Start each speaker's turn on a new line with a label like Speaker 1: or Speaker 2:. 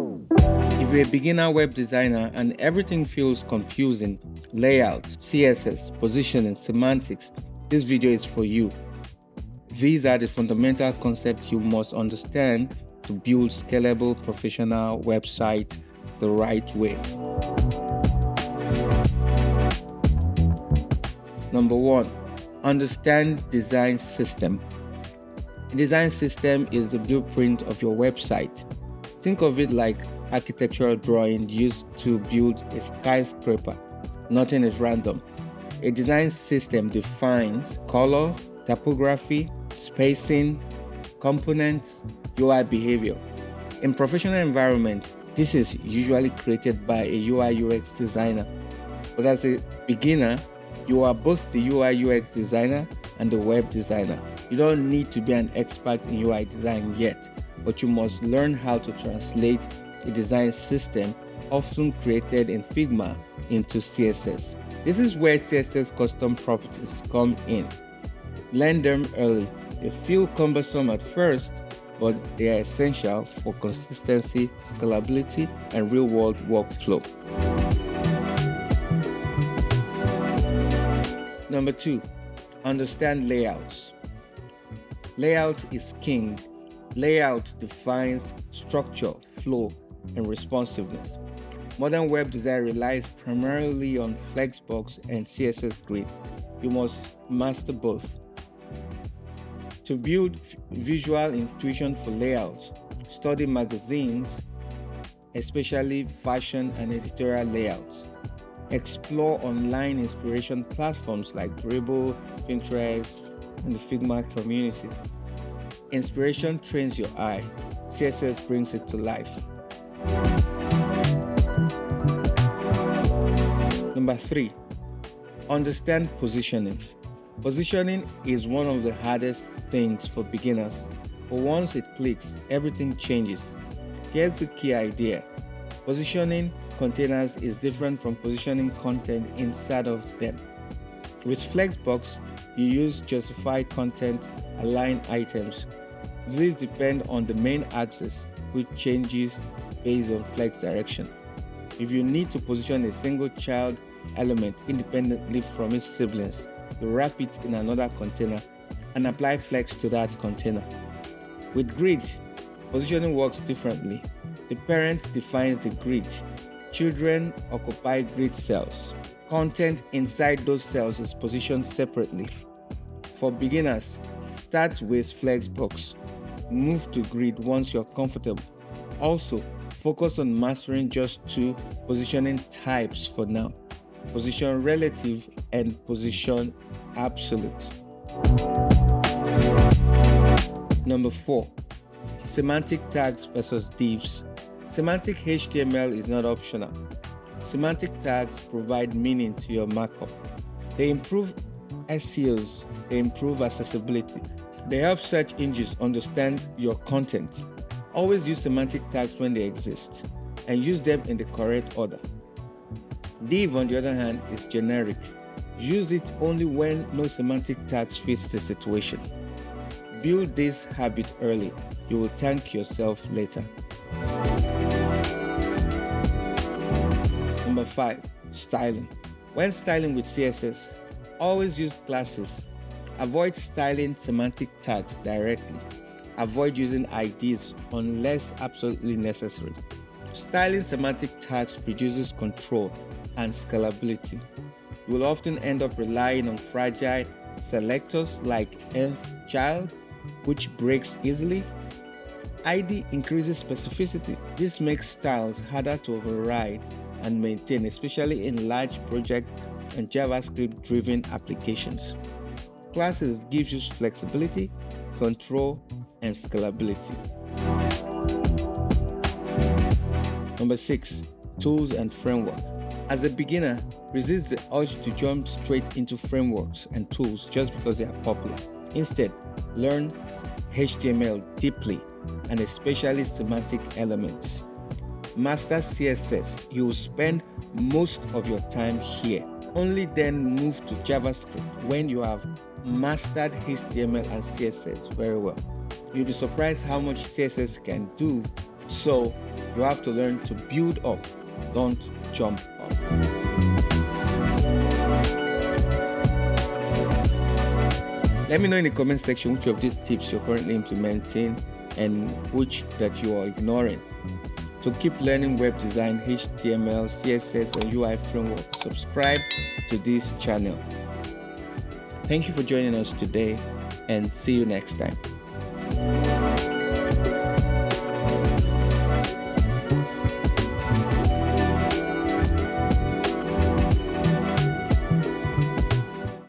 Speaker 1: If you're a beginner web designer and everything feels confusing, layout, CSS, positioning, semantics, this video is for you. These are the fundamental concepts you must understand to build scalable professional websites the right way. Number 1, understand design system. A design system is the blueprint of your website. Think of it like architectural drawing used to build a skyscraper. Nothing is random. A design system defines color, typography, spacing, components, UI behavior. In professional environment, this is usually created by a UI UX designer. But as a beginner, you are both the UI UX designer and the web designer. You don't need to be an expert in UI design yet, but you must learn how to translate a design system often created in Figma into CSS. This is where CSS custom properties come in. Learn them early. They feel cumbersome at first, but they are essential for consistency, scalability, and real-world workflow. Number 2, understand layouts. Layout is king. Layout defines structure, flow, and responsiveness. Modern web design relies primarily on Flexbox and CSS Grid. You must master both. To build visual intuition for layouts, study magazines, especially fashion and editorial layouts. Explore online inspiration platforms like Dribbble, Pinterest, and the Figma communities. Inspiration trains your eye. CSS brings it to life. Number 3, understand positioning. Positioning is one of the hardest things for beginners, but once it clicks, everything changes. Here's the key idea. Positioning containers is different from positioning content inside of them. With Flexbox, you use justified content aligned items. These depend on the main axis, which changes based on flex direction. If you need to position a single child element independently from its siblings, you wrap it in another container and apply flex to that container. With grid, positioning works differently. The parent defines the grid. Children occupy grid cells. Content inside those cells is positioned separately. For beginners, start with Flexbox. Move to grid once you're comfortable. Also, focus on mastering just 2 positioning types for now: position relative and position absolute. Number 4, semantic tags versus divs. Semantic HTML is not optional. Semantic tags provide meaning to your markup. They improve SEOs, they improve accessibility. They help search engines understand your content. Always use semantic tags when they exist, and use them in the correct order. Div, on the other hand, is generic. Use it only when no semantic tags fits the situation. Build this habit early. You will thank yourself later. Number 5, styling. When styling with CSS, always use classes. Avoid styling semantic tags directly. Avoid using IDs unless absolutely necessary. Styling semantic tags reduces control and scalability. You will often end up relying on fragile selectors like nth-child, which breaks easily. ID increases specificity. This makes styles harder to override and maintain, especially in large project and JavaScript-driven applications. Classes gives you flexibility, control, and scalability. Number 6, tools and framework. As a beginner, resist the urge to jump straight into frameworks and tools just because they are popular. Instead, learn HTML deeply, and especially semantic elements. Master CSS. You will spend most of your time here. Only then move to JavaScript when you have mastered HTML and CSS very well. You'll be surprised how much CSS can do So you have to learn to build up, don't jump up. Let me know in the comment section which of these tips you're currently implementing and which that you are ignoring. To keep learning web design, HTML, CSS, and UI framework, subscribe to this channel. Thank you for joining us today, and see you next time.